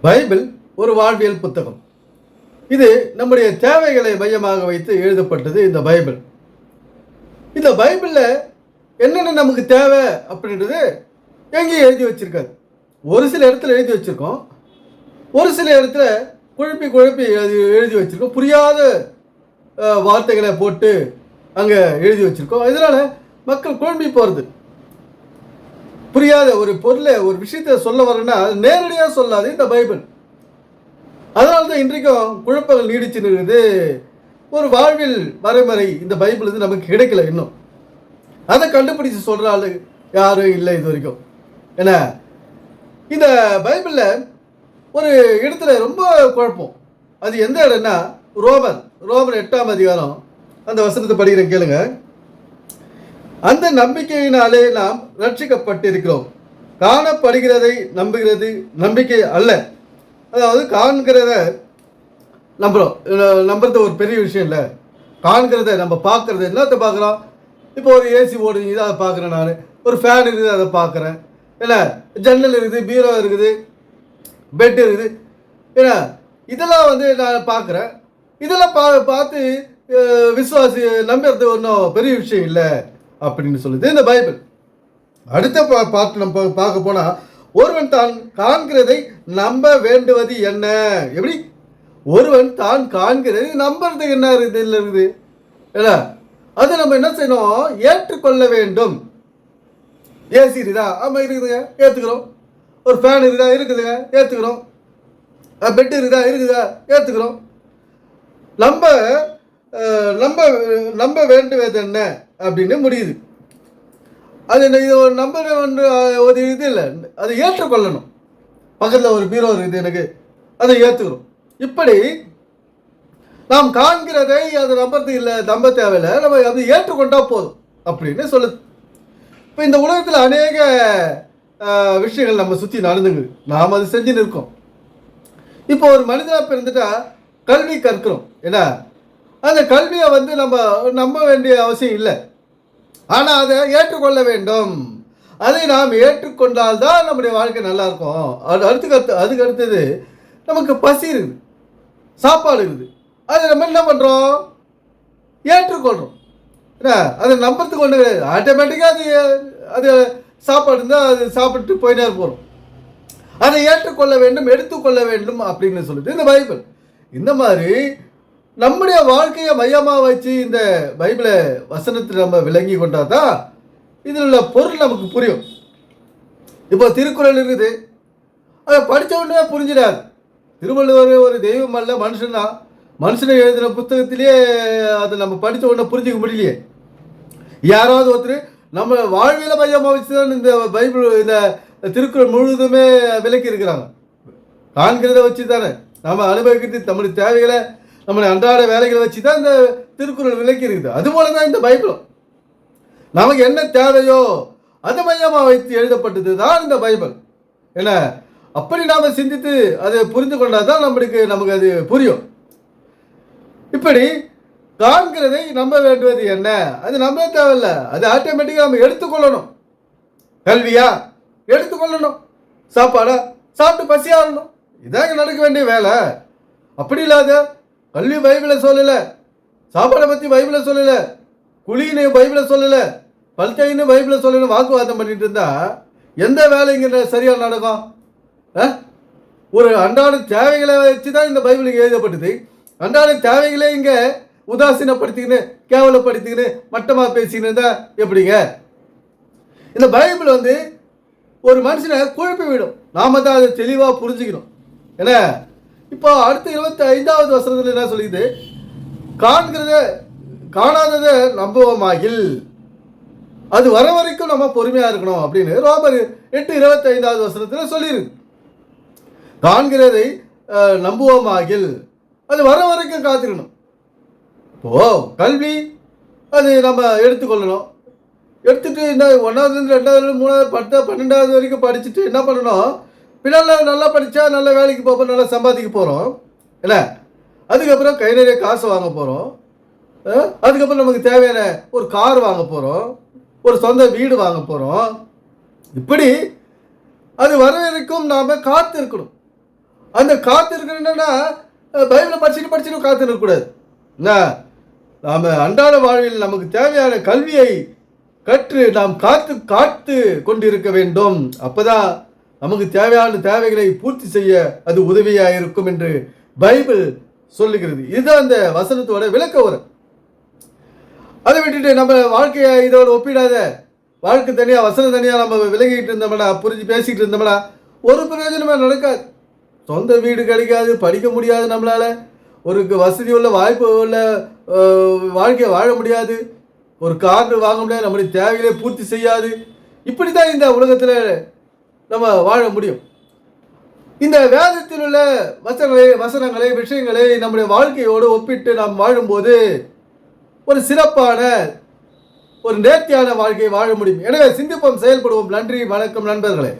Bible ஒரு வாழ்வியல் புத்தகம். இது நம்முடைய தேவைகளை மையமாக வைத்து எழுதப்பட்டது இந்த பைபிள். இந்த பைபிளில் என்னென்ன நமக்கு தேவை அப்படின்றது எங்கேயும் எழுதி வச்சிருக்காது. ஒரு சில இடத்துல எழுதி வச்சிருக்கோம், ஒரு சில இடத்துல குழப்பி குழப்பி எழுதி வச்சிருக்கோம். புரியாத வார்த்தைகளை போட்டு அங்கே எழுதி வச்சிருக்கோம். இதனால் மக்கள் குழம்பி போகிறது. புரியாத ஒரு பொருளை, ஒரு விஷயத்தை சொல்ல வரேன்னா நேரடியாக சொல்லாது இந்த பைபிள். அதனால தான் இன்றைக்கும் குழப்பங்கள் நீடிச்சு நிற்குது. ஒரு வாழ்வில் வரைமுறை இந்த பைபிள் வந்து நமக்கு கிடைக்கல இன்னும். அதை கண்டுபிடிச்சு சொல்கிற ஆள் யாரும் இல்லை இது வரைக்கும். ஏன்னா இந்த பைபிளில் ஒரு இடத்துல ரொம்ப குழப்பம். அது எந்த இடம்னா ரோமர் 8ஆம் அதிகாரம் அந்த வசனத்தை படிக்கிறேன் கேளுங்க. அந்த நம்பிக்கையினாலே நாம் ரட்சிக்கப்பட்டிருக்கிறோம். காணப்படுகிறதை நம்புகிறது நம்பிக்கை அல்ல. அதாவது காண்கிறத நம்புறது ஒரு பெரிய விஷயம் இல்லை. காண்கிறத நம்ம பார்க்கறது என்னத்தை பார்க்குறோம்? இப்போ ஒரு ஏசி ஓடுது, அதை பார்க்குறேன். நான் ஒரு ஃபேன் இருக்குது, அதை பார்க்குறேன். ஏன்னா ஜன்னல் இருக்குது, பீரோ இருக்குது, பெட் இருக்குது. ஏன்னா இதெல்லாம் வந்து நான் பார்க்குறேன். இதெல்லாம் பார்த்து விசுவாசி நம்புறது ஒன்றும் பெரிய விஷயம் இல்லை அப்படின்னு சொல்லுது இந்த பைபிள். அடுத்த பாட்டு நம்ம பார்க்க போனால், ஒருவன் தான் காண்கிறதை நம்ப வேண்டுவது என்ன? எப்படி? ஒருவன் தான் காண்கிறதை நம்புறது என்ன இருக்குது? ஏன்னா அதை நம்ம என்ன செய்யணும்? ஏற்றுக்கொள்ள வேண்டும். ஏசி இருக்குதா? ஆமாம் இருக்குதுங்க, ஏற்றுக்கிறோம். ஒரு ஃபேன் இருக்குதுங்க, ஏற்றுக்கிறோம். பெட் இருக்குதா, ஏற்றுக்கிறோம். நம்ப நம்ப வேண்டுவது என்ன அப்படின்னு முடியுது. அது இது ஒரு நம்பர் ஒன்று, ஒரு இது இல்லை, அதை ஏற்றுக்கொள்ளணும். பக்கத்தில் ஒரு பீரோ இருக்குது எனக்கு, அதை ஏற்றுக்கிறோம். இப்படி நாம் காண்கிறதை அது நம்புறது இல்லை, நம்ப தேவையில்லை, நம்ம அதை ஏற்றுக்கொண்டா போதும் அப்படின்னு சொல்லுது. இப்போ இந்த உலகத்தில் அநேக விஷயங்கள் நம்ம சுற்றி நடந்துங்க, நாம் அதை செஞ்சுன்னு இருக்கோம். இப்போ ஒரு மனிதனாக பிறந்துட்டா கல்வி கற்கிறோம். ஏன்னா அந்த கல்வியை வந்து நம்ம நம்ப வேண்டிய அவசியம் இல்லை, ஆனால் அதை ஏற்றுக்கொள்ள வேண்டும். அதை நாம் ஏற்றுக்கொண்டால்தான் நம்முடைய வாழ்க்கை நல்லா இருக்கும். அதுக்கு அடுத்தது நமக்கு பசி இருக்குது, சாப்பாடு இருக்குது. அதை நம்ம என்ன பண்ணுறோம்? ஏற்றுக்கொள்கிறோம். ஏன்னா அதை நம்புறதுக்கு ஒன்று கிடையாது. ஆட்டோமேட்டிக்காக அது சாப்பாடு இருந்தால் அது சாப்பிட்டு போயிட்டே போகிறோம். அதை ஏற்றுக்கொள்ள வேண்டும், எடுத்துக்கொள்ள வேண்டும் அப்படின்னு சொல்லுது இந்த பைபிள். இந்த மாதிரி நம்முடைய வாழ்க்கையை மையமாக வச்சு இந்த பைபிளை வசனத்தில் நம்ம விளங்கி கொண்டா தான் இதில் உள்ள பொருள் நமக்கு புரியும். இப்போ திருக்குறள் இருக்குது, அதை படித்த உடனே புரிஞ்சிடாது. திருவள்ளுவர் ஒரு தெய்வம் அல்ல, மனுஷன் தான். மனுஷனை எழுதின புத்தகத்திலேயே அதை நம்ம படித்த உடனே புரிஞ்சிக்க முடியலையே. யாராவது ஒருத்தர் நம்ம வாழ்வியலை மையமாக வச்சு தான் இந்த பைபிள், இந்த திருக்குறள் முழுவதுமே விளக்கி இருக்கிறாங்க. காண்கிறத வச்சு தானே நம்ம அனுபவிக்கிறது, நம்முடைய தேவைகளை, நம்முடைய அன்றாட வேலைகளை வச்சு தான் இந்த திருக்குறள் விளக்கி இருக்குது. அதுபோல தான் இந்த பைபிளும். நமக்கு என்ன தேவையோ அதை மையமாக வைத்து எழுதப்பட்டது தான் இந்த பைபிள். ஏன்னா அப்படி நாம் சிந்தித்து அதை புரிந்து கொண்டால் தான் நமக்கு அது புரியும். இப்படி காண்கிறதை நம்ப வேண்டுவது என்ன? அது நம்ப தேவையில்லை, அது ஆட்டோமேட்டிக்காக நம்ம எடுத்துக்கொள்ளணும். கல்வியா எடுத்துக்கொள்ளணும், சாப்பாடா சாப்பிட்டு பசியாகணும், இதாங்க நடக்க வேண்டிய வேலை. அப்படி இல்லாத கல்வி பைபிளை சொல்லலை, சாப்பாடை பற்றி பைபிளை சொல்லலை, குழின்னு பைபிளை சொல்லலை, பல்கைன்னு பைபிளை சொல்லலை, வாக்குவாதம் பண்ணிட்டு இருந்தா எந்த வேலைங்க சரியாக நடக்கும்? ஒரு அன்றாட தேவைகளை வச்சு தான் இந்த பைபிளுக்கு எழுதப்பட்டது. அன்றாட தேவைகளே இங்கே உதாசீனப்படுத்திக்கின்னு, கேவலப்படுத்திக்கின்னு, மட்டமாக பேசிக்கின்னு இருந்தால் எப்படிங்க? இந்த பைபிள் வந்து ஒரு மனுஷனை குழப்பி விடும். நாம தான் அதை தெளிவாக புரிஞ்சுக்கணும். ஏன்னா இப்போ அடுத்த 25வது வசனத்தில் என்ன சொல்லிது? காணாததை நம்புவோமாகில் அது வர வரைக்கும் நம்ம பொறுமையாக இருக்கணும் அப்படின்னு ரோமர் 8:25வது வசனத்தில் சொல்லியிருக்கு. காண்கிறதை நம்புவோமாகில் அது வர வரைக்கும் காத்திருக்கணும். இப்போ கல்வி அது நம்ம எடுத்துக்கொள்ளணும். எடுத்துட்டு இந்த 1வது 2வது 3வது 10 12வது வரைக்கும் படிச்சுட்டு என்ன பண்ணணும்? பின்னால் நல்லா படித்தா நல்ல வேலைக்கு போகிறோம், நல்லா சம்பாதிக்க போகிறோம். இல்லை, அதுக்கப்புறம் கை நிறைய காசு வாங்க போகிறோம். அதுக்கப்புறம் நமக்கு தேவையான ஒரு கார் வாங்க போகிறோம், ஒரு சொந்த வீடு வாங்க போகிறோம். இப்படி அது வர வரைக்கும் நாம் காத்து இருக்கணும். அந்த காத்திருக்கணும்னா பைபிளை படிச்சுட்டு காத்து இருக்கக்கூடாது. என்ன, நாம் அன்றாட வாழ்வில் நமக்கு தேவையான கல்வியை கற்று நாம் காத்து கொண்டிருக்க வேண்டும். அப்பதான் நமக்கு தேவையான தேவைகளை பூர்த்தி செய்ய அது உதவியாக இருக்கும் என்று பைபிள் சொல்லுகிறது. இதுதான் அந்த வசனத்தோட விளக்க வரும். அதை விட்டுட்டு நம்ம வாழ்க்கையை இதோட ஒப்பிடாத, வாழ்க்கை தனியாக வசனம் தனியாக நம்ம விலகிட்டு இருந்தோம்னா, புரிஞ்சு பேசிக்கிட்டு இருந்தோம்னா ஒரு பிரயோஜனமே நடக்காது. சொந்த வீடு கிடைக்காது, படிக்க முடியாது, நம்மளால் ஒரு வசதி உள்ள வாய்ப்பு உள்ள வாழ்க்கையை வாழ முடியாது, ஒரு கார் வாங்க முடியாது, நம்முடைய தேவைகளை பூர்த்தி செய்யாது. இப்படி தான் இந்த உலகத்தில் நம்ம வாழ முடியும். இந்த வேதத்தில் உள்ள வசனங்களை விஷயங்களை நம்முடைய வாழ்க்கையோடு ஒப்பிட்டு நாம் வாழும்போது ஒரு சிறப்பான ஒரு நேர்த்தியான வாழ்க்கையை வாழ முடியும். எனவே சிந்திப்போம், செயல்படுவோம். நன்றி, வணக்கம் நண்பர்களே.